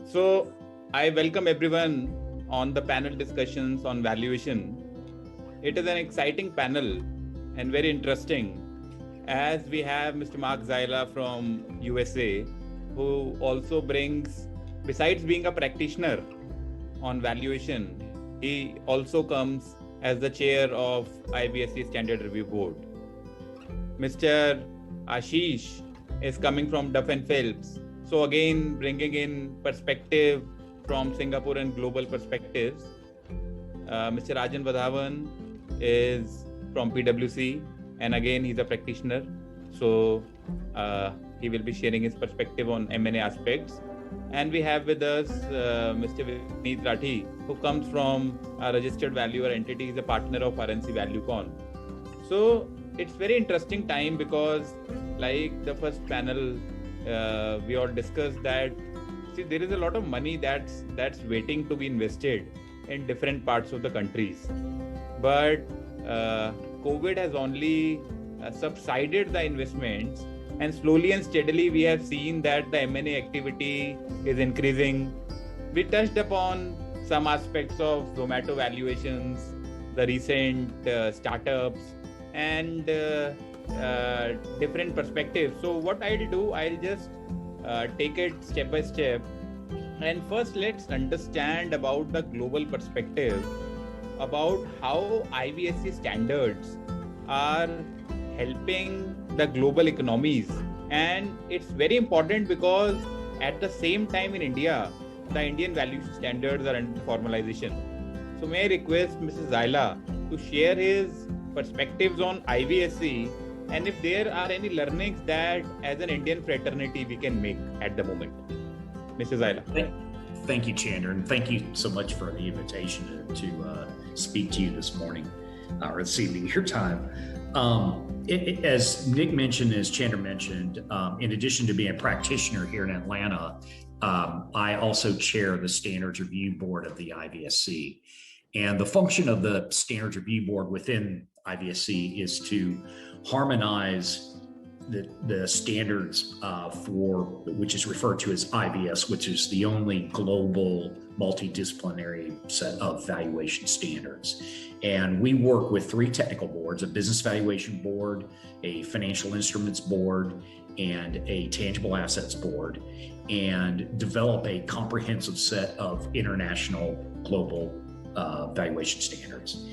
So, I welcome everyone on the panel discussions on valuation. It is an exciting panel and very interesting as we have Mr. Mark Zyla from USA, who also brings, besides being a practitioner on valuation, he also comes as the chair of IBSE Standard Review Board. Mr. Ashish is coming from Duff and Phelps. So again, bringing in perspective from Singapore and global perspectives. Mr. Rajan Vadhavan is from PwC, and again, he's a practitioner. So he will be sharing his perspective on M&A aspects. And we have with us Mr. Vineet Rathi, who comes from a registered valuer entity. He's a partner of RNC ValueCon. So it's very interesting time because, like the first panel, we all discussed that there is a lot of money that's waiting to be invested in different parts of the countries, but COVID has only subsided the investments, and slowly and steadily we have seen that the M&A activity is increasing. We touched upon some aspects of Zomato valuations, the recent startups, and different perspectives. So what I'll do, I'll just take it step by step. And first, let's understand about the global perspective, about how IBSE standards are helping the global economies. And it's very important because at the same time in India, the Indian valuation standards are under formalization. So may I request Mrs. Zyla to share his perspectives on IBSE, and if there are any learnings that as an Indian fraternity we can make at the moment. Mrs. Zyla. Thank you, Chandra, and thank you so much for the invitation to speak to you this morning, or this evening, your time. As Nick mentioned, as Chandra mentioned, in addition to being a practitioner here in Atlanta, I also chair the Standards Review Board of the IBSE. And the function of the Standards Review Board within IBSE is to harmonize the standards for, which is referred to as IVS, which is the only global multidisciplinary set of valuation standards. And we work with three technical boards: a business valuation board, a financial instruments board, and a tangible assets board, and develop a comprehensive set of international global valuation standards.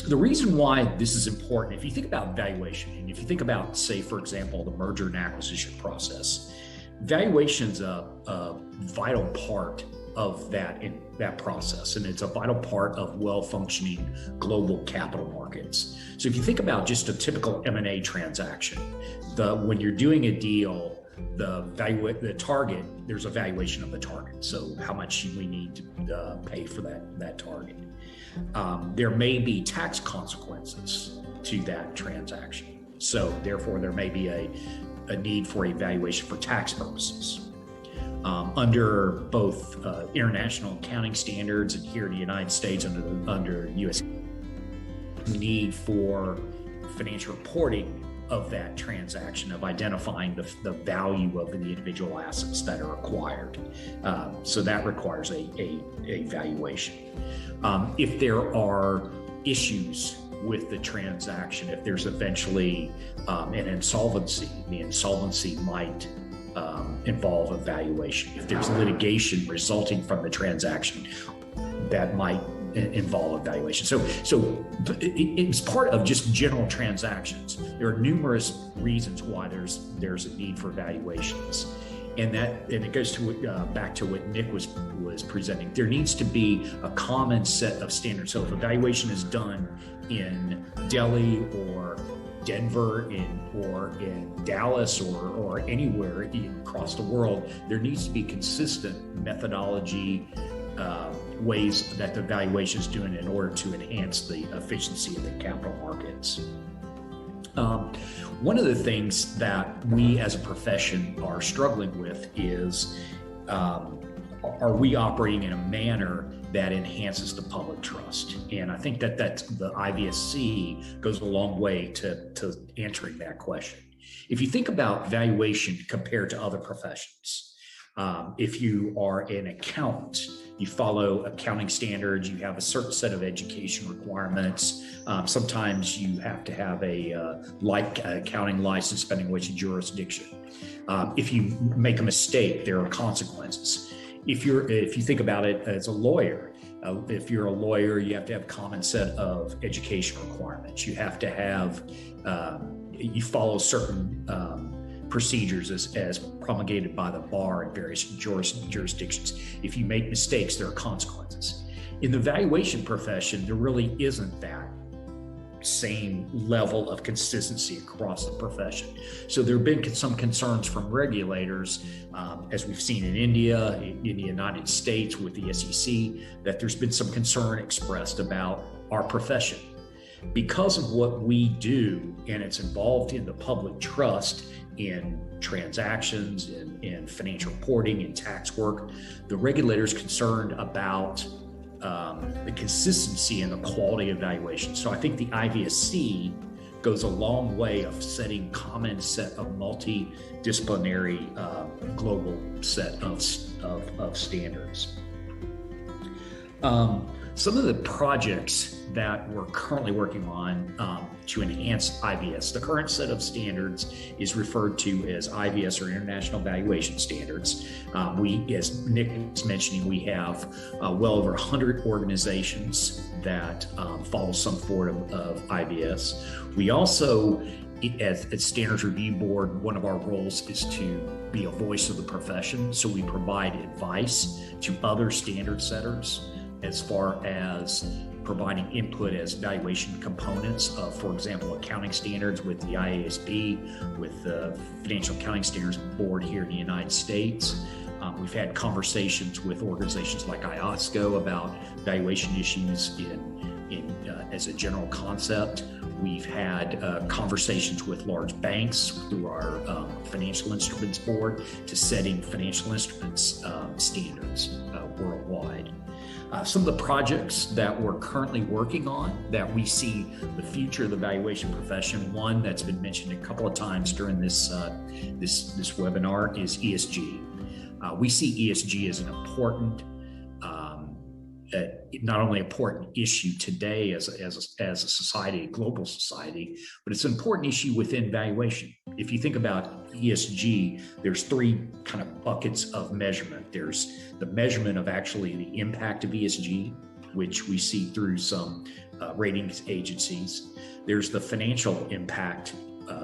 The reason why this is important, if you think about valuation, and if you think about, say, for example, the merger and acquisition process, valuation is a vital part of that process, and it's a vital part of well-functioning global capital markets. So if you think about just a typical M&A transaction, when you're doing a deal, the target, there's a valuation of the target. So how much we need to pay for that target. There may be tax consequences to that transaction. So therefore, there may be a need for a valuation for tax purposes. Under both international accounting standards and here in the United States under U.S. need for financial reporting of that transaction, of identifying the value of the individual assets that are acquired. So that requires a valuation. If there are issues with the transaction, if there's eventually an insolvency, the insolvency might involve a valuation. If there's litigation resulting from the transaction, that might involve a valuation. So it's part of just general transactions. There are numerous reasons why there's a need for valuations, and it goes to back to what Nick was presenting. There needs to be a common set of standards. So if a valuation is done in Delhi or Denver or in Dallas or anywhere across the world, there needs to be consistent methodology, ways that the valuation is doing in order to enhance the efficiency of the capital markets. One of the things that we as a profession are struggling with is, are we operating in a manner that enhances the public trust? And I think that's the IBSE goes a long way to answering that question. If you think about valuation compared to other professions, If you are an accountant, you follow accounting standards, you have a certain set of education requirements. Sometimes you have to have a accounting license, depending on which jurisdiction. If you make a mistake, there are consequences. If you think about it as a lawyer, if you're a lawyer, you have to have a common set of education requirements. You have to have, you follow certain procedures as promulgated by the bar in various jurisdictions. If you make mistakes, there are consequences. In the valuation profession, there really isn't that same level of consistency across the profession. So there have been some concerns from regulators, as we've seen in India, in the United States with the SEC, that there's been some concern expressed about our profession. Because of what we do, and it's involved in the public trust in transactions, in financial reporting, in tax work, the regulators concerned about the consistency and the quality of valuation. So I think the IVSC goes a long way of setting common set of multidisciplinary global set of standards. Some of the projects that we're currently working on to enhance IVS, the current set of standards is referred to as IVS, or International Valuation Standards. We, as Nick was mentioning, we have well over 100 organizations that follow some form of IVS. We also, as Standards Review Board, one of our roles is to be a voice of the profession. So we provide advice to other standard setters as far as providing input as valuation components of, for example, accounting standards with the IASB, with the Financial Accounting Standards Board here in the United States. We've had conversations with organizations like IOSCO about valuation issues as a general concept. We've had conversations with large banks through our Financial Instruments Board to setting financial instruments standards worldwide. Some of the projects that we're currently working on that we see the future of the valuation profession, one that's been mentioned a couple of times during this webinar, is ESG. We see ESG as an important, not only important issue today as a society, a global society, but it's an important issue within valuation. If you think about ESG, there's three kind of buckets of measurement. There's the measurement of actually the impact of ESG, which we see through some ratings agencies. There's the financial impact,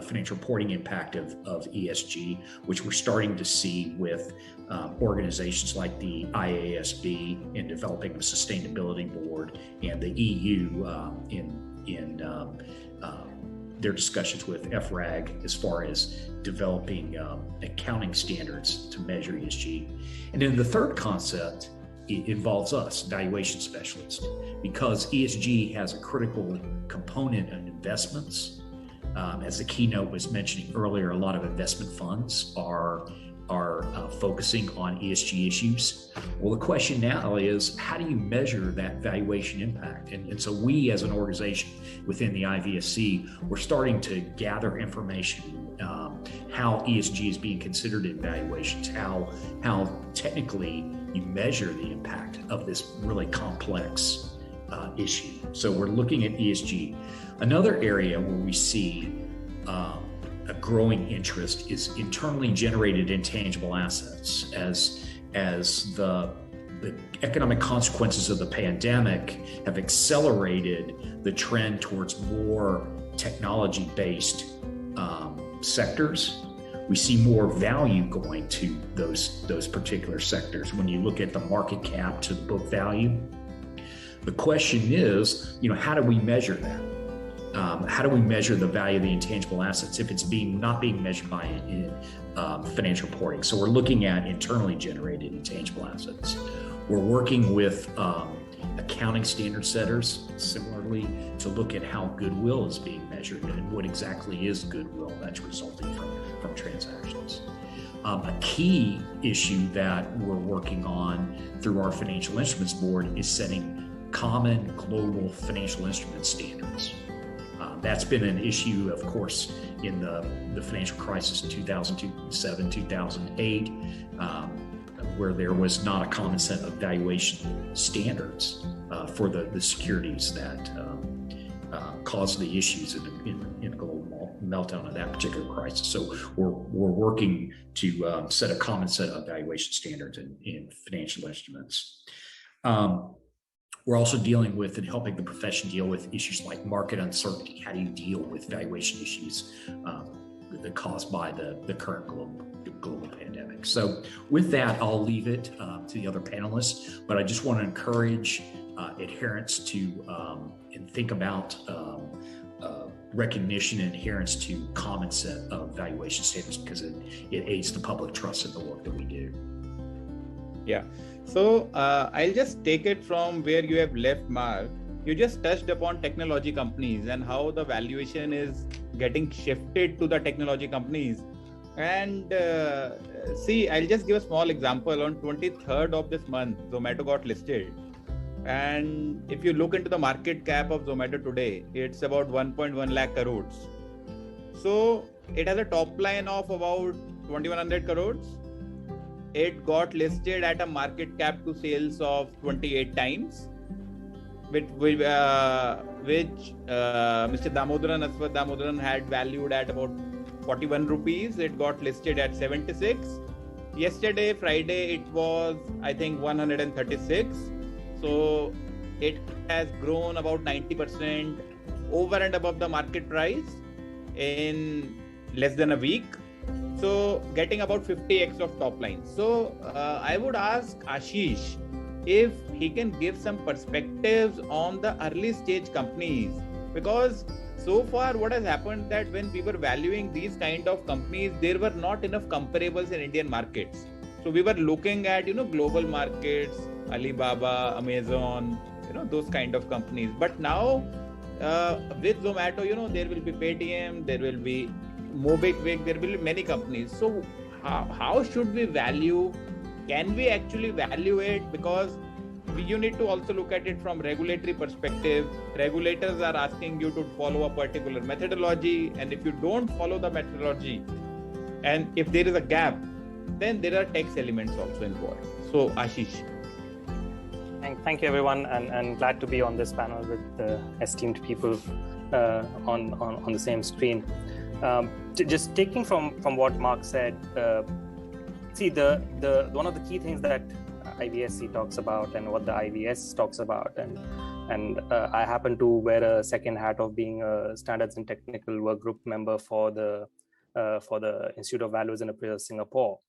financial reporting impact of ESG, which we're starting to see with organizations like the IASB in developing a sustainability board, and the EU in their discussions with FRAG as far as developing accounting standards to measure ESG. And then the third concept, it involves us, valuation specialists, because ESG has a critical component in investments. As the keynote was mentioning earlier, a lot of investment funds are focusing on ESG issues. Well, the question now is, how do you measure that valuation impact? And so we, as an organization within the IVSC, we're starting to gather information, how ESG is being considered in valuations, how technically you measure the impact of this really complex issue. So we're looking at ESG. Another area where we see a growing interest is internally generated intangible assets. As the economic consequences of the pandemic have accelerated the trend towards more technology-based sectors, we see more value going to those particular sectors. When you look at the market cap to the book value, the question is, how do we measure that? How do we measure the value of the intangible assets if it's not being measured by financial reporting? So we're looking at internally generated intangible assets. We're working with accounting standard setters, similarly, to look at how goodwill is being measured and what exactly is goodwill that's resulting from transactions. A key issue that we're working on through our Financial Instruments Board is setting common global financial instrument standards. That's been an issue, of course, in the financial crisis in 2007, 2008. where there was not a common set of valuation standards for the securities that caused the issues in the global meltdown of that particular crisis. So we're working to set a common set of valuation standards in financial instruments. We're also dealing with and helping the profession deal with issues like market uncertainty. How do you deal with valuation issues that are caused by the current global pandemic? So with that, I'll leave it to the other panelists, but I just want to encourage adherence to and think about recognition and adherence to common set of valuation standards, because it aids the public trust in the work that we do. Yeah. So I'll just take it from where you have left, Mark. You just touched upon technology companies and how the valuation is getting shifted to the technology companies. And see, I'll just give a small example. On 23rd of this month, Zomato got listed. And if you look into the market cap of Zomato today, it's about 1.1 lakh crores. So it has a top line of about 2100 crores. It got listed at a market cap to sales of 28 times, which Mr. Damodaran, Aswath Damodaran had valued at about 41 rupees. It got listed at 76. Yesterday, Friday, it was, I think, 136. So it has grown about 90% over and above the market price in less than a week. So getting about 50x of top line. So I would ask Ashish if he can give some perspectives on the early stage companies, because so far what has happened that when we were valuing these kind of companies, there were not enough comparables in Indian markets. So we were looking at, global markets, Alibaba, Amazon, those kind of companies. But now with Zomato, there will be Paytm, there will be MobiKwik, there will be many companies. So how should we value? Can we actually value it? Because you need to also look at it from regulatory perspective. Regulators are asking you to follow a particular methodology, and if you don't follow the methodology, and if there is a gap, then there are tax elements also involved. So Ashish. Thank you, everyone, and glad to be on this panel with esteemed people on the same screen. Just taking from what Mark said, see the one of the key things that IVSC talks about and what the IVS talks about, and I happen to wear a second hat of being a Standards and Technical Work Group member for the Institute of Values and Appraisals Singapore.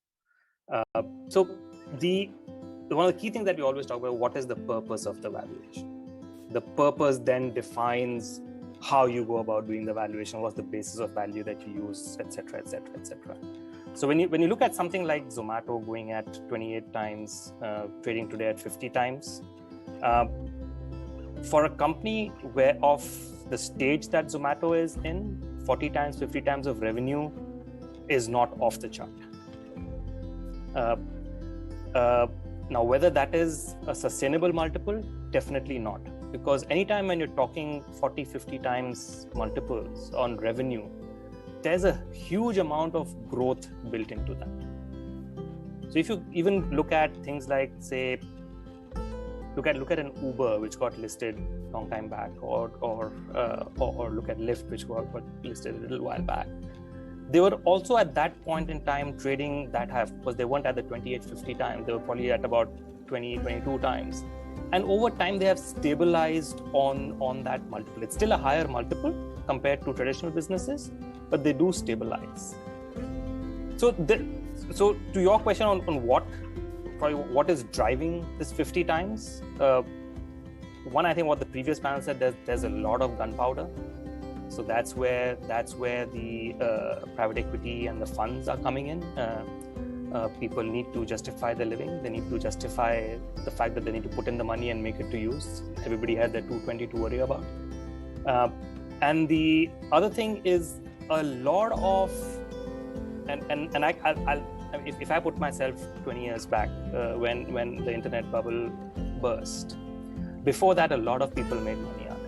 So one of the key things that we always talk about, what is the purpose of the valuation? The purpose then defines how you go about doing the valuation, what's the basis of value that you use, etc., etc., etc. So when you look at something like Zomato going at 28 times, trading today at 50 times, for a company where of the stage that Zomato is in, 40 times, 50 times of revenue is not off the chart. Now, whether that is a sustainable multiple, definitely not. Because anytime when you're talking 40, 50 times multiples on revenue, there's a huge amount of growth built into that. So if you even look at things like, say, look at an Uber, which got listed a long time back, or look at Lyft, which got listed a little while back. They were also at that point in time trading that high, because they weren't at the 28, 50 times. They were probably at about 20, 22 times. And over time, they have stabilized on that multiple. It's still a higher multiple compared to traditional businesses, but they do stabilize. So to your question on what is driving this 50 times, one, I think what the previous panel said, there's a lot of gunpowder. So that's where the private equity and the funds are coming in. People need to justify their living. They need to justify the fact that they need to put in the money and make it to use. Everybody has their 220 to worry about. And the other thing is a lot of, if I put myself 20 years back, when the internet bubble burst, before that, a lot of people made money on it.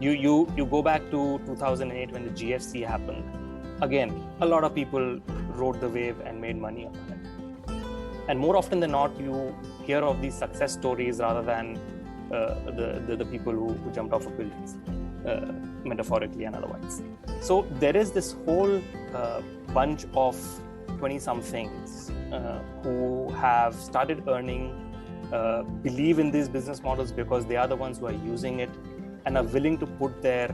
You go back to 2008 when the GFC happened. Again, a lot of people rode the wave and made money on it. And more often than not, you hear of these success stories rather than the people who jumped off of buildings, metaphorically and otherwise. So there is this whole bunch of 20-somethings who have started earning, believe in these business models because they are the ones who are using it and are willing to put their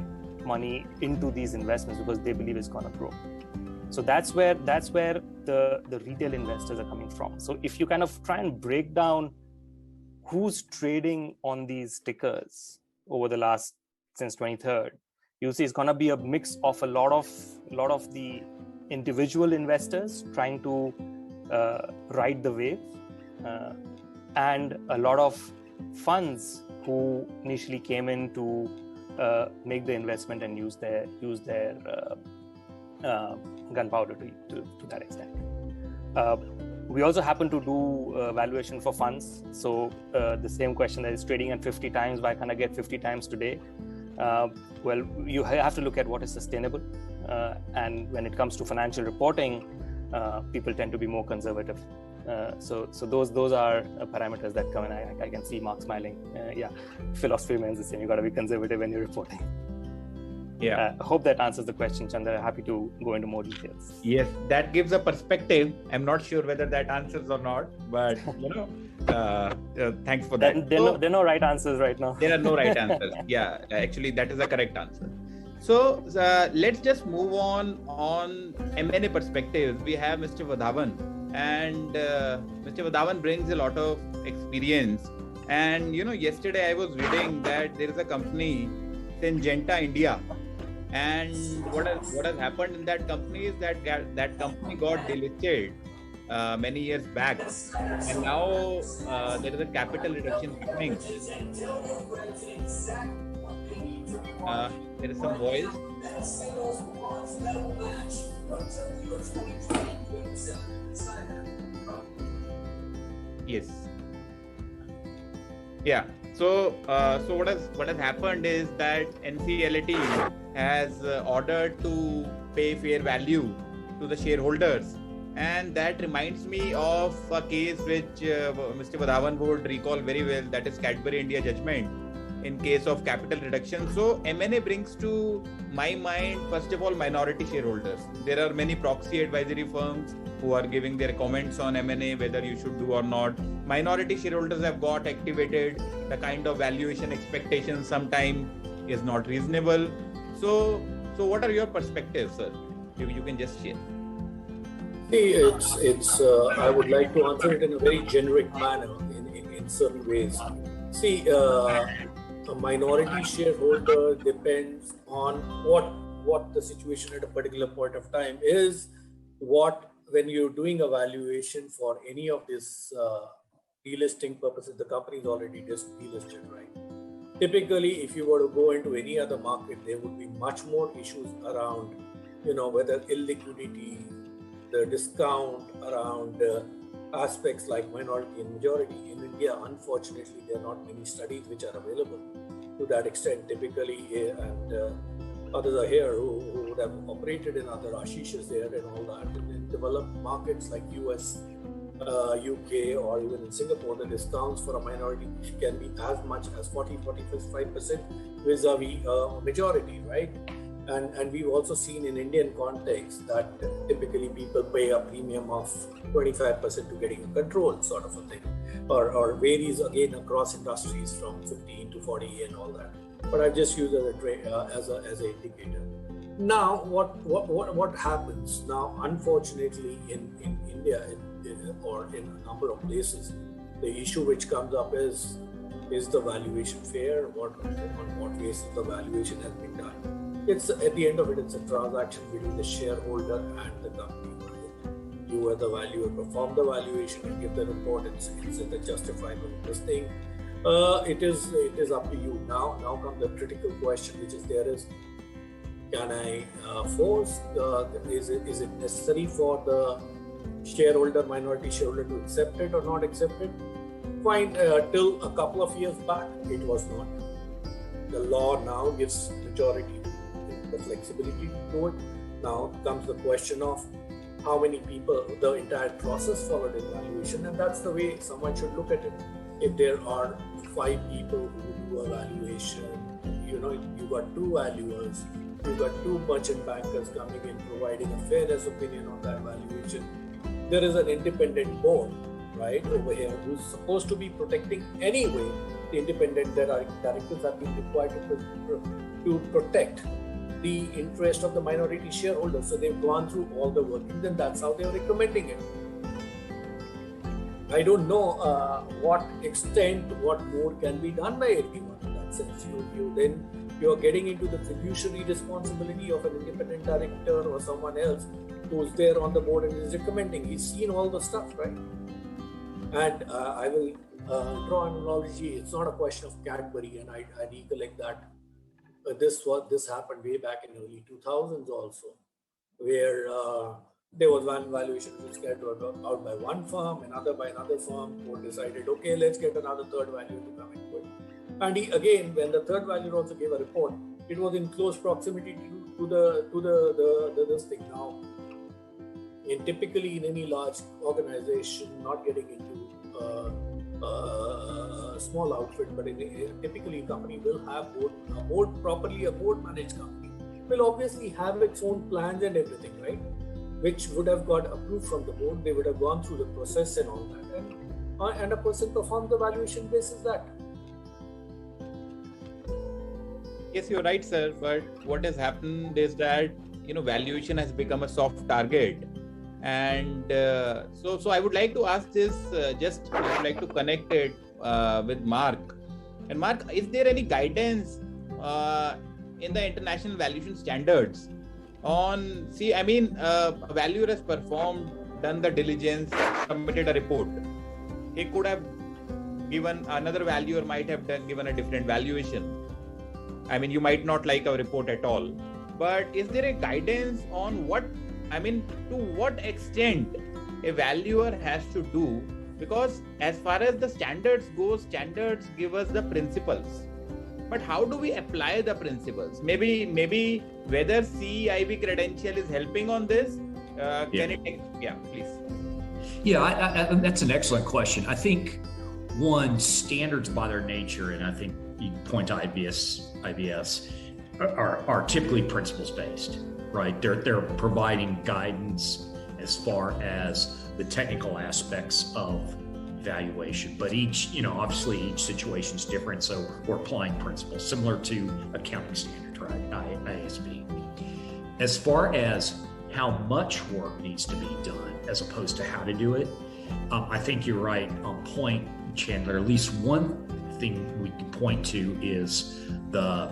money into these investments because they believe it's going to grow. So that's where the retail investors are coming from. So if you kind of try and break down who's trading on these tickers over the last since 23rd, you see it's going to be a mix of a lot of the individual investors trying to ride the wave, and a lot of funds who initially came in to make the investment and use their gunpowder to that extent. We also happen to do valuation for funds. So the same question that is trading at 50 times, why can't I get 50 times today? Well, you have to look at what is sustainable. And when it comes to financial reporting, people tend to be more conservative. So those are parameters that come in. I can see Mark smiling. Yeah, philosophy remains the same. You got to be conservative when you're reporting. Yeah. I hope that answers the question, Chandra. Happy to go into more details. Yes, that gives a perspective. I'm not sure whether that answers or not, but thanks for that. There are no right answers right now. There are no right answers. Yeah, actually, that is the correct answer. So let's just move on M&A perspectives. We have Mr. Vadhavan, and Mr. Vadhavan brings a lot of experience. And yesterday I was reading that there is a company, Syngenta India. And what has happened in that company is that company got delisted many years back, and now there is a capital reduction happening. There is some voice. Yes. Yeah. So what has happened is that NCLT has ordered to pay fair value to the shareholders, and that reminds me of a case which Mr. Vadhavan would recall very well. That is Cadbury India judgment in case of capital reduction. So M&A brings to my mind, first of all, minority shareholders. There are many proxy advisory firms who are giving their comments on M&A, whether you should do or not. Minority shareholders have got activated. The kind of valuation expectations sometimes is not reasonable. So what are your perspectives, sir? You can just share. See, it's. I would like to answer it in a very generic manner in certain ways. See, a minority shareholder depends on what the situation at a particular point of time is. When you're doing a valuation for any of this delisting purposes, the company is already delisted, right? Typically, if you were to go into any other market, there would be much more issues around, whether illiquidity, the discount around aspects like minority and majority. In India, unfortunately, there are not many studies which are available to that extent. Typically, and others are here who would have operated in other Ashishas there and all that. And in developed markets like US, UK, or even in Singapore, the discounts for a minority can be as much as 40-45% vis-a-vis majority, right? And we've also seen in Indian context that typically people pay a premium of 25% to getting a control sort of a thing, or varies again across industries from 15 to 40 and all that. But I just use as an indicator. Now, what happens now? Unfortunately, in India or in a number of places, the issue which comes up is the valuation fair? On what basis the valuation has been done? It's at the end of it, it's a transaction between the shareholder and the company. You as the valuer perform the valuation and give the report. It's a justifiable listing. It is up to you. Now comes the critical question, which is can I force? Is it necessary for the minority shareholder to accept it or not accept it? Fine. Till a couple of years back, it was not. The law now gives majority the flexibility to do it. Now comes the question of how many people, the entire process followed in valuation, and that's the way someone should look at it. If there are 5 people who do a valuation, you got 2 valuers, you got 2 merchant bankers coming in providing a fairness opinion on that valuation. There is an independent board, right, over here who's supposed to be protecting anyway. The independent directors have been required to protect the interest of the minority shareholders. So they've gone through all the workings, and that's how they're recommending it. I don't know what extent, what more can be done by everyone in that sense. You are getting into the fiduciary responsibility of an independent director or someone else who's there on the board and is recommending. He's seen all the stuff, right? And I will draw an analogy. It's not a question of Cadbury, and I recollect that this happened way back in early 2000s also, where there was one valuation which was carried out by one firm, another by another firm, who decided, okay, let's get another third valuer to come into it. And again, when the third valuer also gave a report, it was in close proximity to this thing. Now, typically in any large organization, not getting into a small outfit, but typically a company will have a board managed company will obviously have its own plans and everything, right? Which would have got approved from the board. They would have gone through the process and all that, and a person performs the valuation basis that. Yes, you're right, sir. But what has happened is that valuation has become a soft target, and so I would like to ask this. I would like to connect it with Mark. And Mark, is there any guidance in the international valuation standards on? A valuer has done the diligence, submitted a report. He could have given, another valuer might have given a different valuation. You might not like a report at all, but is there a guidance on to what extent a valuer has to do? Because as far as the standards go, standards give us the principles, but how do we apply the principles? Maybe whether CEIB credential is helping on this. Please. Yeah, that's an excellent question. I think standards by their nature, and I think you point to IBS are typically principles based, right? They're providing guidance as far as the technical aspects of valuation, but obviously each situation is different, so we're applying principles similar to accounting standards, right? IASB. As far as how much work needs to be done as opposed to how to do it, I think you're right on point, Chandler. At least one thing we can point to is the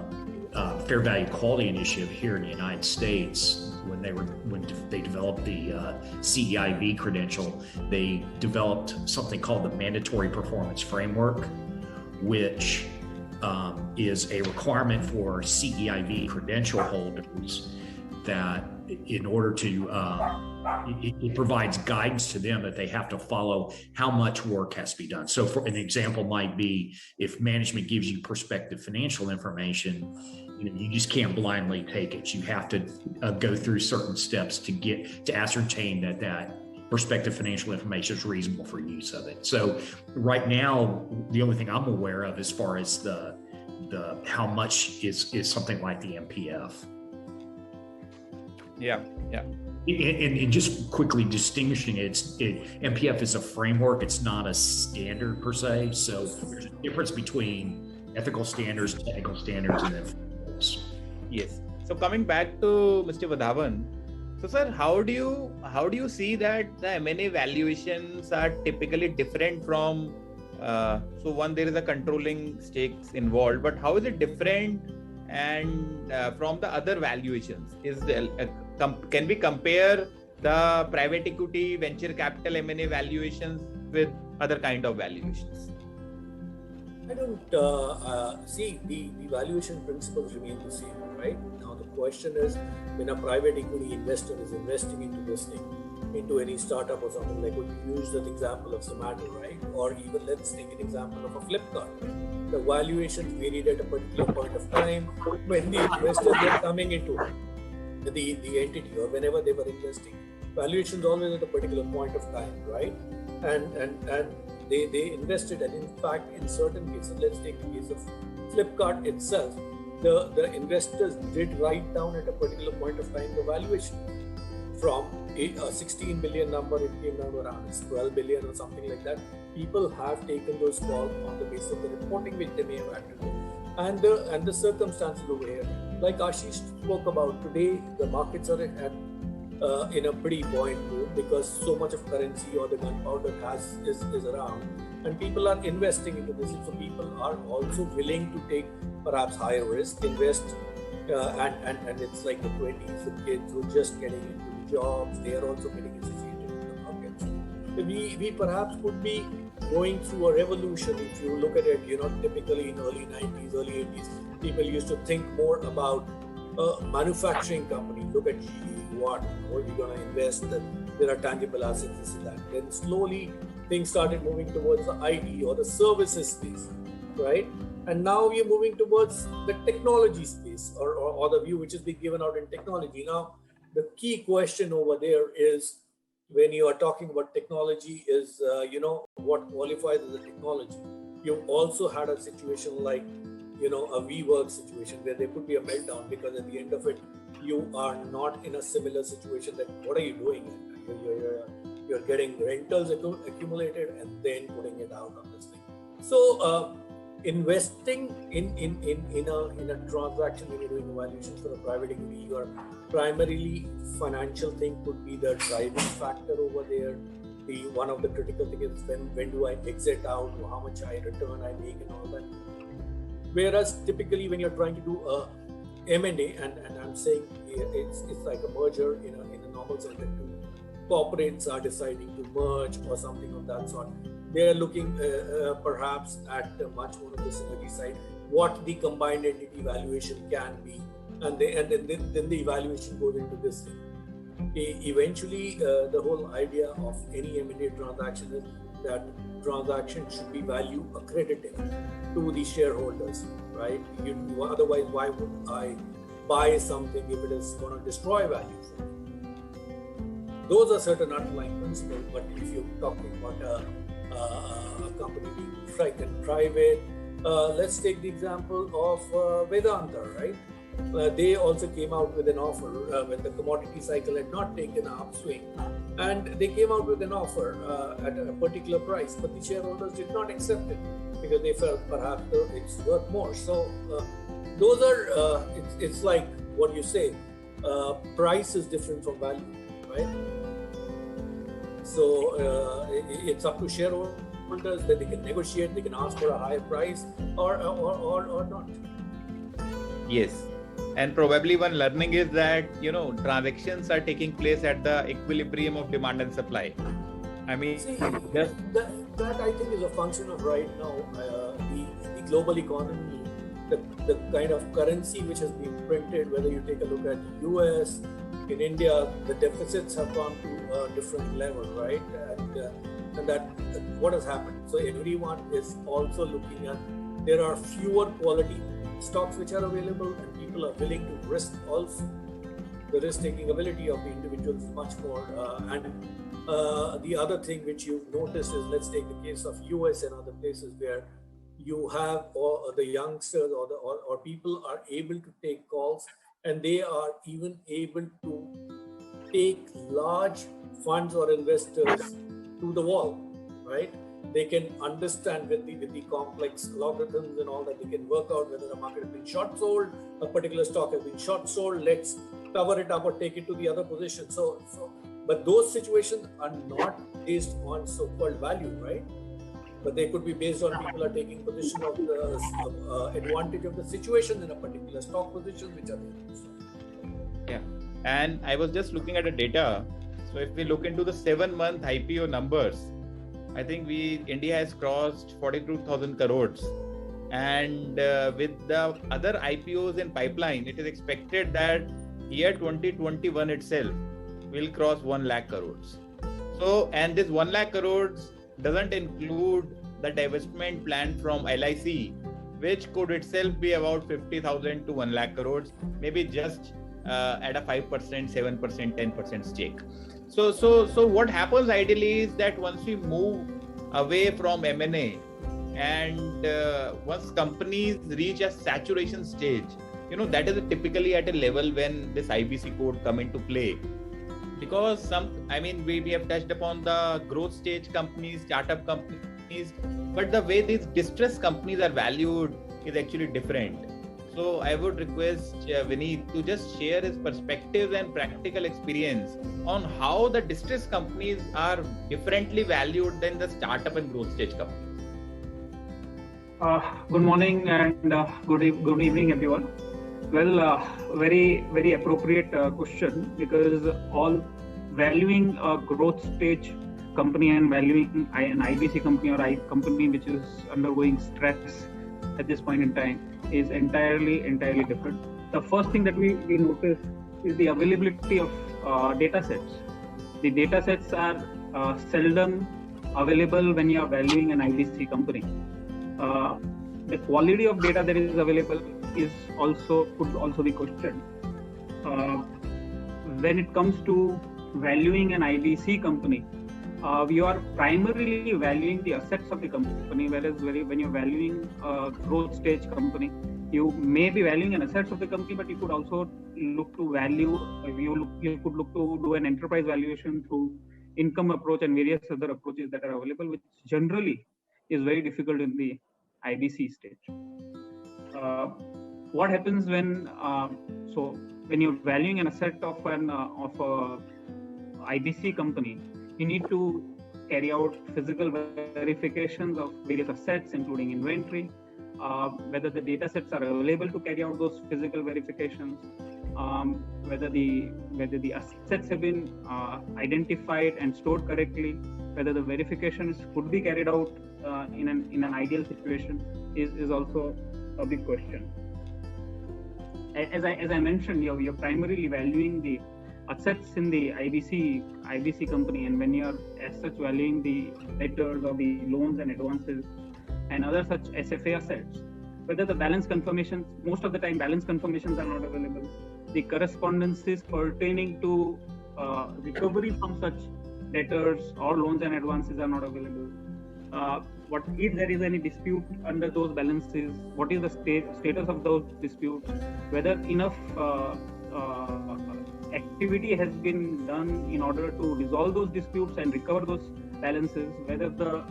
Fair Value Quality Initiative here in the United States. When they developed the CEIV credential, they developed something called the Mandatory Performance Framework, which is a requirement for CEIV credential holders that in order to, it provides guidance to them that they have to follow how much work has to be done. So for an example might be, if management gives you prospective financial information, you just can't blindly take it. You have to go through certain steps to ascertain that prospective financial information is reasonable for use of it. So right now, the only thing I'm aware of as far as the how much is something like the MPF. Yeah. And just quickly distinguishing it, MPF is a framework. It's not a standard per se. So there's a difference between ethical standards, technical standards, and then frameworks. Yes. So coming back to Mr. Vadhavan, so sir, how do you see that the M&A valuations are typically different from? So one, there is a controlling stakes involved, but how is it different and from the other valuations? Can we compare the private equity, venture capital, M&A valuations with other kind of valuations? I don't see the valuation principles remain the same, right? Now the question is, when a private equity investor is investing into this thing, into any startup or something, like we use an example of Zomato, right? Or even let's take an example of a Flipkart. The valuation varied at a particular point of time when the investors were coming into the entity, or whenever they were investing. valuation is always at a particular point of time, right? And they invested, and in fact, in certain cases, let's take the case of Flipkart itself, the investors did write down at a particular point of time the valuation. From a 16 billion number, it came down to around 12 billion or something like that. People have taken those calls on the basis of the reporting which they may have had to do, and the circumstances over here. Like Ashish spoke about today, the markets are in a pretty buoyant mood because so much of currency or the gunpowder is around, and people are investing into this. So people are also willing to take perhaps higher risk, invest, and it's like the 20s, the kids who are just getting into the jobs, they are also getting associated with the markets. We perhaps could be going through a revolution. If you look at it, typically in early 90s, early 80s, people used to think more about a manufacturing company. Look at GE, what are we going to invest? There are tangible assets, this and that. Then slowly things started moving towards the IT or the services space, right? And now we are moving towards the technology space or the view which is being given out in technology. Now, the key question over there is, when you are talking about technology, is what qualifies as a technology. You also had a situation like a WeWork situation where there could be a meltdown because at the end of it, you are not in a similar situation. That what are you doing? You're getting rentals accumulated and then putting it out on this thing. So investing in a transaction when you're doing evaluations for a private equity, your primarily financial thing could be the driving factor over there. One of the critical things is when do I exit out, or how much return I make and all that. Whereas typically when you're trying to do a M&A, and I'm saying it's like a merger in a normal sense, that two corporates are deciding to merge or something of that sort. They are looking perhaps at much more of the synergy side, what the combined entity valuation can be, and then the evaluation goes into this thing. Eventually, the whole idea of any M&A transaction is that transaction should be value accretive to the shareholders, right? Otherwise, why would I buy something if it is going to destroy value for me? Those are certain underlying principles. But if you're talking about a company being private, let's take the example of Vedanta, right? They also came out with an offer when the commodity cycle had not taken an upswing, and they came out with an offer at a particular price, but the shareholders did not accept it because they felt perhaps it's worth more. So those are it's like what you say, price is different from value, right? So it's up to shareholders that they can negotiate, they can ask for a higher price or not. Yes. And probably one learning is that, transactions are taking place at the equilibrium of demand and supply. I mean, that I think is a function of right now, the global economy, the kind of currency which has been printed, whether you take a look at the US, in India, the deficits have gone to a different level, right? And that what has happened. So everyone is also looking at, there are fewer quality stocks which are available, and people are willing to risk also. The risk-taking ability of the individuals is much more. And the other thing which you've noticed is, let's take the case of US and other places where you have the youngsters or people are able to take calls, and they are even able to take large funds or investors to the wall, right? They can understand with the complex logarithms and all that, they can work out whether the market has been short sold, a particular stock has been short sold, let's cover it up or take it to the other position. But those situations are not based on so-called value, right? But they could be based on people are taking position of the advantage of the situation in a particular stock position, which are there. Yeah. And I was just looking at the data. So if we look into the 7-month IPO numbers, I think India has crossed 42,000 crores. And with the other IPOs in pipeline, it is expected that year 2021 itself will cross 1 lakh crores. So, and this 1 lakh crores doesn't include the divestment plan from LIC, which could itself be about 50,000 to 1 lakh crores, maybe just at a 5%, 7%, 10% stake. So what happens ideally is that once we move away from M&A and once companies reach a saturation stage, that is typically at a level when this IBC code come into play. Because we have touched upon the growth stage companies, startup companies, but the way these distressed companies are valued is actually different. So I would request Vineet to just share his perspective and practical experience on how the distressed companies are differently valued than the startup and growth stage companies. Good morning and good evening, everyone. Well, very, very appropriate question, because all valuing a growth stage company and valuing an IBC company or a company which is undergoing stress at this point in time is entirely different. The first thing that we notice is the availability of data sets. The data sets are seldom available when you are valuing an IBC company. The quality of data that is available could also be questioned. When it comes to valuing an IBC company, we are primarily valuing the assets of the company, whereas when you're valuing a growth stage company, you may be valuing an assets of the company, but you could also look to value. You could look to do an enterprise valuation through income approach and various other approaches that are available, which generally is very difficult in the IBC stage. What happens when you're valuing an asset of a IBC company, you need to carry out physical verifications of various assets, including inventory, whether the data sets are available to carry out those physical verifications, whether the assets have been identified and stored correctly, whether the verifications could be carried out in an ideal situation is also a big question. As I mentioned, you're primarily valuing the assets in the IBC company, and when you're as such valuing the debtors or the loans and advances and other such SFA assets, whether the balance confirmations, most of the time balance confirmations are not available, the correspondences pertaining to recovery from such debtors or loans and advances are not available. If there is any dispute under those balances, what is the status of those disputes, whether enough activity has been done in order to resolve those disputes and recover those balances, whether the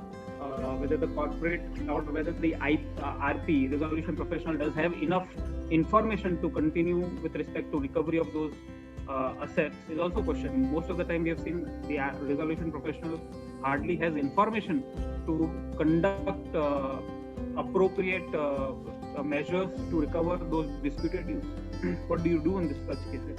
corporate or whether the RP, resolution professional, does have enough information to continue with respect to recovery of those assets is also questioned. Most of the time we have seen the resolution professional hardly has information to conduct appropriate measures to recover those disputed dues. What do you do in such cases?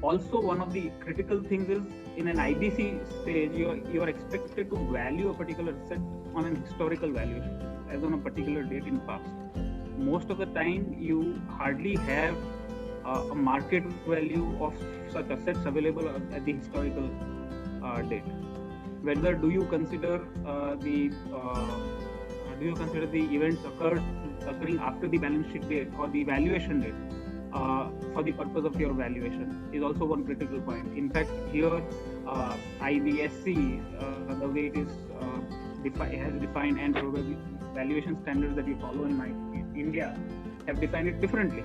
Also, one of the critical things is in an IBC stage, you are expected to value a particular asset on an historical valuation, as on a particular date in past. Most of the time, you hardly have a market value of such assets available at the historical date. Whether do you consider the events occurring after the balance sheet date or the valuation date for the purpose of your valuation is also one critical point. In fact, here IBSC, the way it is has defined, and probably valuation standards that we follow in India have defined it differently.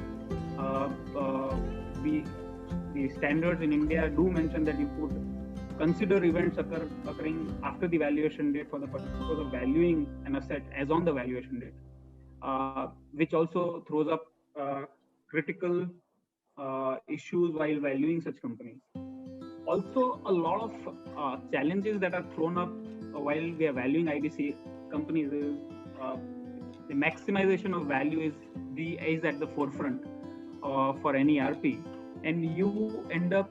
The standards in India do mention that you could consider events occurring after the valuation date for the purpose of valuing an asset as on the valuation date, which also throws up critical issues while valuing such companies. Also, a lot of challenges that are thrown up while we are valuing IBC companies is the maximization of value is at the forefront for any RP, and you end up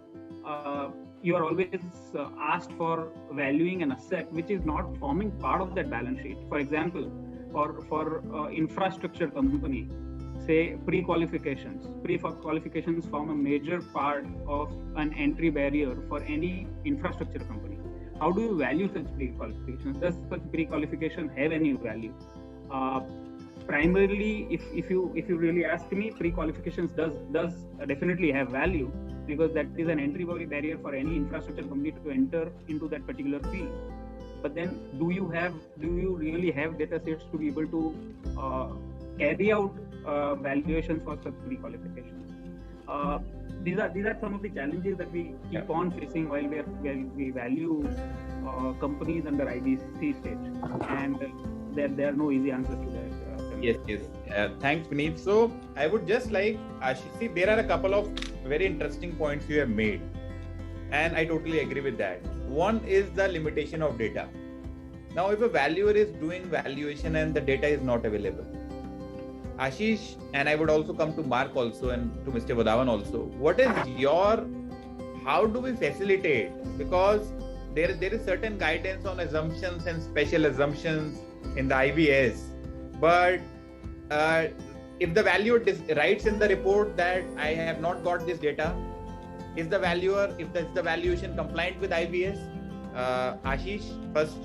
you are always asked for valuing an asset which is not forming part of that balance sheet. For example, for infrastructure company, say pre-qualifications form a major part of an entry barrier for any infrastructure company. How do you value such pre-qualifications? Does such pre-qualification have any value? Primarily, if you really ask me, pre-qualifications does definitely have value, because that is an entry barrier for any infrastructure company to enter into that particular field. But then, do you really have data sets to be able to carry out valuations for such pre-qualifications? These are some of the challenges that we keep on facing while we value companies under IBC stage, and there are no easy answers to that. Yes. Thanks, Vineet. So I would just like Ashish, see, there are a couple of very interesting points you have made, and I totally agree with that. One is the limitation of data. Now, if a valuer is doing valuation and the data is not available, Ashish, and I would also come to Mark also and to Mr. Vadhavan also, what is how do we facilitate? Because there is certain guidance on assumptions and special assumptions in the IVS, but if the valuer writes in the report that I have not got this data, is the valuation compliant with IVS? Ashish, first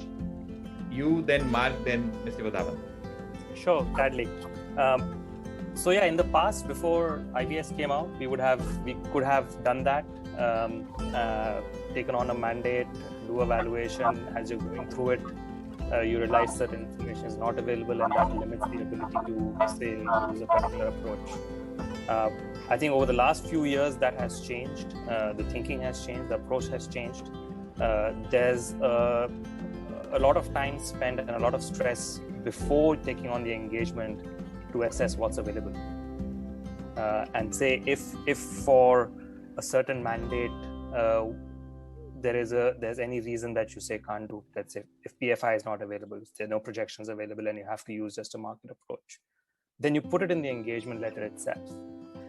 you, then Mark, then Mr. Vadhavan. Sure, gladly. So in the past, before IVS came out, we could have done that, taken on a mandate, do a valuation. As you're going through it, you realize certain information is not available, and that limits the ability to say use a particular approach. I think over the last few years that has changed. The thinking has changed, the approach has changed. There's a lot of time spent and a lot of stress before taking on the engagement to assess what's available, and say if for a certain mandate there's any reason that you say can't do. Let's say if PFI is not available, if there are no projections available, and you have to use just a market approach, then you put it in the engagement letter itself.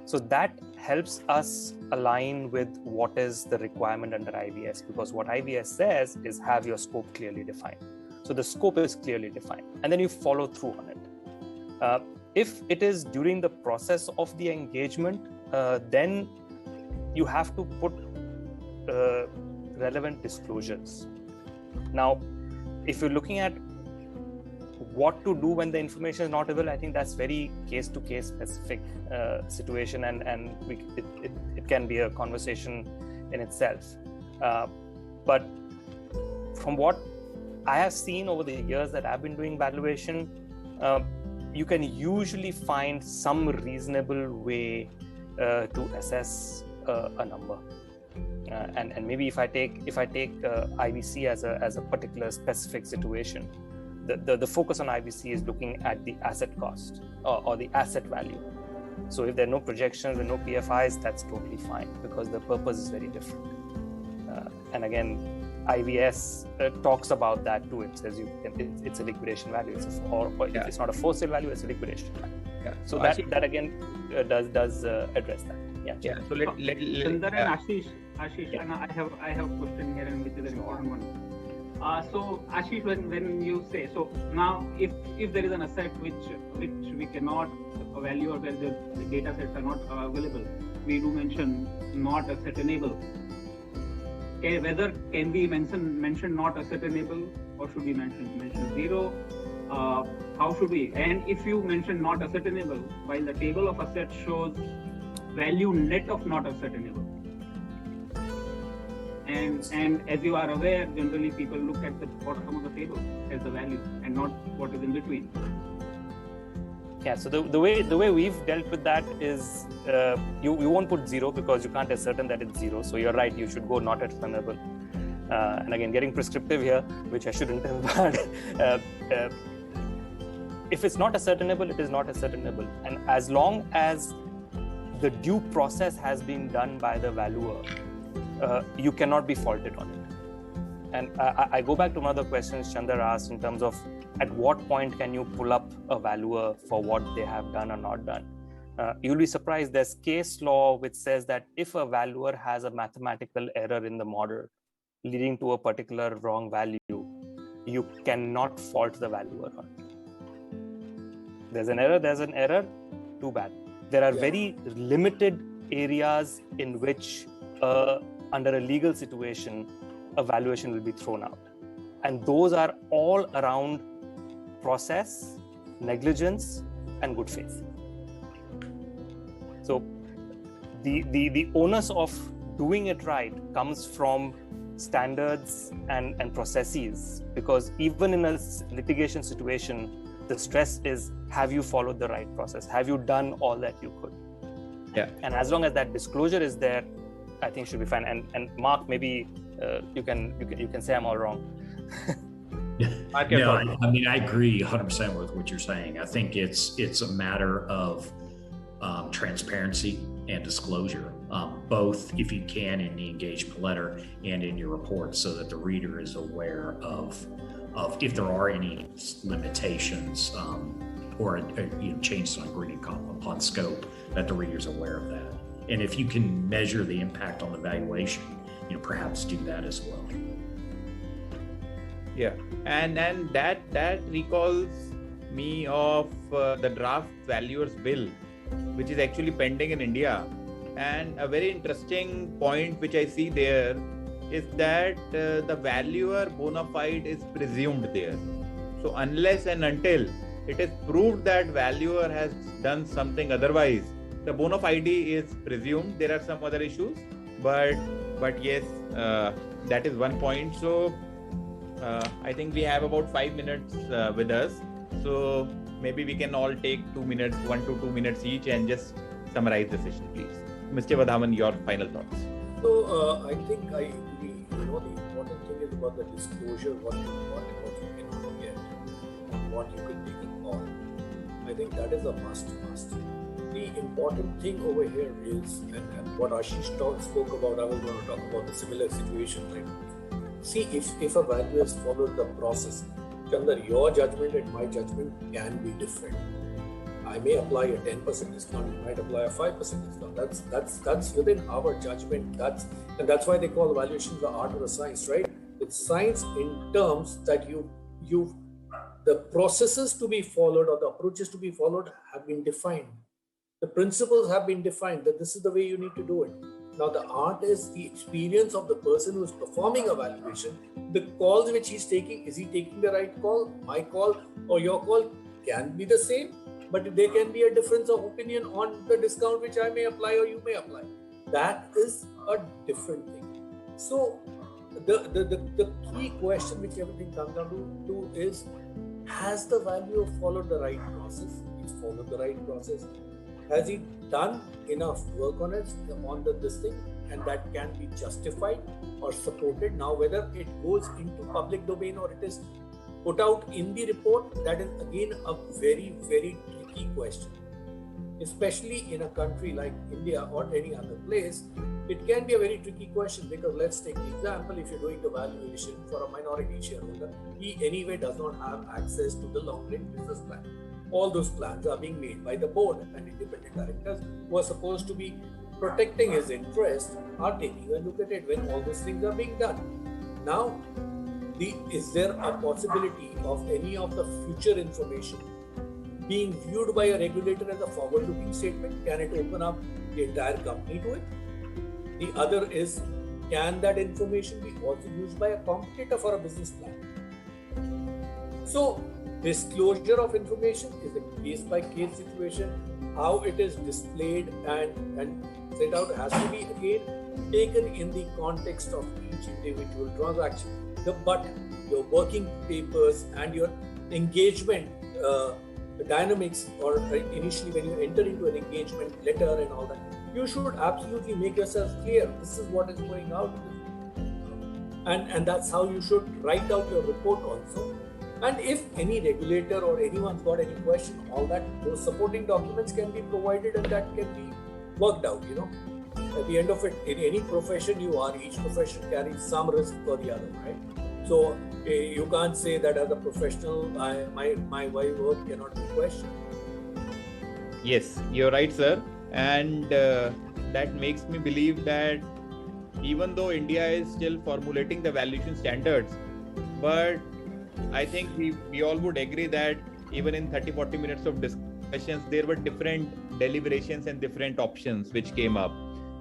So that helps us align with what is the requirement under IVS, because what IVS says is have your scope clearly defined. So the scope is clearly defined, and then you follow through on it. If it is during the process of the engagement, then you have to put relevant disclosures. Now, if you're looking at what to do when the information is not available, I think that's very case-to-case specific situation, and it can be a conversation in itself. But from what I have seen over the years that I've been doing valuation, you can usually find some reasonable way to assess a number. And maybe if I take IVC as a particular specific situation, the focus on IVC is looking at the asset cost or the asset value. So if there are no projections and no PFIs, that's totally fine, because the purpose is very different. And again, IVS talks about that too. It says it's a liquidation value. If it's not a for sale value, it's a liquidation value. Yeah. So that again does address that. Yeah. So let Sundar and Ashish, and I have a question here, and which is an important one. So Ashish, when you say, so now if there is an asset which we cannot value, or where the data sets are not available, we do mention not ascertainable. Okay, whether can we mention not ascertainable, or should we mention zero? How should we? And if you mention not ascertainable, while the table of assets shows value net of not ascertainable, and as you are aware, generally people look at the bottom of the table as the value and not what is in between. Yeah, so the way we've dealt with that is you won't put zero, because you can't ascertain that it's zero. So you're right, you should go not ascertainable. And again, getting prescriptive here, which I shouldn't have, but if it's not ascertainable, it is not ascertainable. And as long as the due process has been done by the valuer, you cannot be faulted on it. And I go back to one of the questions Chandar asked in terms of at what point can you pull up a valuer for what they have done or not done. You'll be surprised, there's case law which says that if a valuer has a mathematical error in the model leading to a particular wrong value, you cannot fault the valuer on it. There's an error, too bad. There are very limited areas in which under a legal situation, a valuation will be thrown out. And those are all around process, negligence, and good faith. So the onus of doing it right comes from standards and processes, because even in a litigation situation, the stress is, have you followed the right process? Have you done all that you could? Yeah. And as long as that disclosure is there, I think should be fine. And Mark, maybe you can say I'm all wrong. No, I mean, I agree 100% with what you're saying. I think it's a matter of transparency and disclosure, both if you can in the engagement letter and in your report, so that the reader is aware of if there are any limitations or changes on agreed upon scope, that the reader is aware of that. And if you can measure the impact on the valuation, perhaps do that as well. Yeah, and that recalls me of the draft valuers bill, which is actually pending in India. And a very interesting point which I see there is that the valuer bona fide is presumed there. So unless and until it is proved that valuer has done something otherwise, the bona fide is presumed. There are some other issues, but yes, that is one point. So I think we have about 5 minutes with us. So maybe we can all take 2 minutes, 1 to 2 minutes each, and just summarize the session, please. Mr. Vadhavan, your final thoughts. So I think I agree. The important thing is about the disclosure, what you want and what you cannot get, and what you can take a call. I think that is a must. The important thing over here is, and what Ashish spoke about, I was going to talk about the similar situation, right? See, if a valuer has followed the process, Chandar, your judgment and my judgment can be different. I may apply a 10% discount, you might apply a 5% discount. That's within our judgment. That's why they call valuation the art or a science, right? It's science in terms that the processes to be followed or the approaches to be followed have been defined. The principles have been defined that this is the way you need to do it. Now, the art is the experience of the person who is performing a valuation. The calls which he's taking, is he taking the right call? My call or your call can be the same, but there can be a difference of opinion on the discount which I may apply or you may apply. That is a different thing. So, the key question which everything comes down to is, has the valuer followed the right process? He's followed the right process. Has he done enough work on it, on this thing, and that can be justified or supported? Now, whether it goes into public domain or it is put out in the report, that is again a very, very tricky question. Especially in a country like India or any other place, it can be a very tricky question, because let's take the example, if you're doing the valuation for a minority shareholder, he anyway does not have access to the long-range business plan. All those plans are being made by the board, and independent directors who are supposed to be protecting his interest are taking a look at it when all those things are being done. Now, is there a possibility of any of the future information being viewed by a regulator as a forward-looking statement? Can it open up the entire company to it? The other is, can that information be also used by a competitor for a business plan? So, disclosure of information is a case-by-case situation. How it is displayed and set out has to be again taken in the context of each individual transaction. But your working papers and your engagement dynamics, or initially when you enter into an engagement letter and all that, you should absolutely make yourself clear. This is what is going out, and that's how you should write out your report also. And if any regulator or anyone's got any question, all that, those supporting documents can be provided and that can be worked out, At the end of it, in any profession you are, each profession carries some risk or the other, right? So you can't say that as a professional, my work cannot be questioned. Yes, you're right, sir. And that makes me believe that even though India is still formulating the valuation standards, but I think we all would agree that even in 30-40 minutes of discussions, there were different deliberations and different options which came up.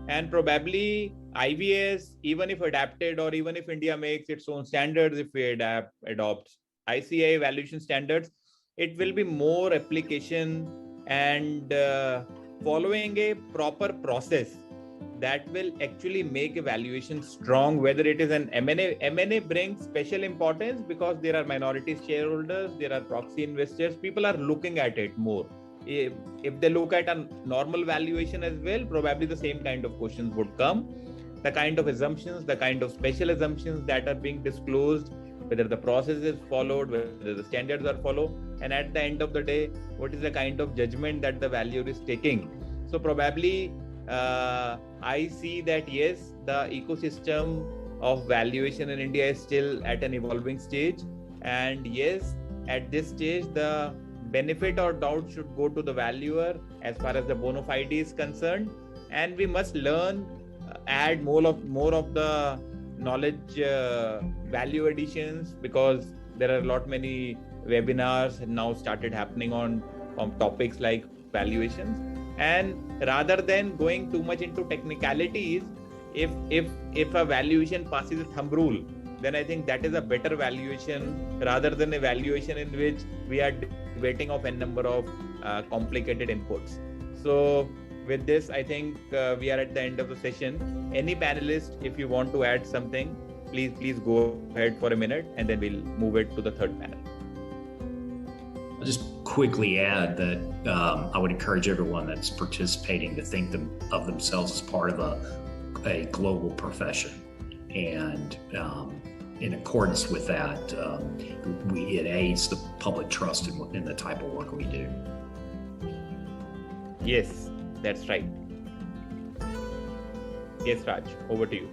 And probably IVS, even if adapted, or even if India makes its own standards, if we adopt ICAI valuation standards, it will be more application and following a proper process. that will actually make a valuation strong. Whether it is an M&A brings special importance because there are minority shareholders, there are proxy investors, people are looking at it more. If they look at a normal valuation as well, probably the same kind of questions would come. The kind of assumptions, the kind of special assumptions that are being disclosed, whether the process is followed, whether the standards are followed, and at the end of the day, what is the kind of judgment that the valuer is taking. So probably I see that yes, the ecosystem of valuation in India is still at an evolving stage, and yes, at this stage the benefit or doubt should go to the valuer as far as the bona fide is concerned, and we must learn, add more of the knowledge value additions, because there are a lot many webinars now started happening on topics like valuations. And rather than going too much into technicalities, if a valuation passes a thumb rule, then I think that is a better valuation rather than a valuation in which we are debating of a number of complicated inputs. So with this, I think we are at the end of the session. Any panelist, if you want to add something, please go ahead for a minute, and then we'll move it to the third panel. I'll just quickly add that I would encourage everyone that's participating to think of themselves as part of a global profession. And in accordance with that, it aids the public trust in the type of work we do. Yes, that's right. Yes, Raj, over to you.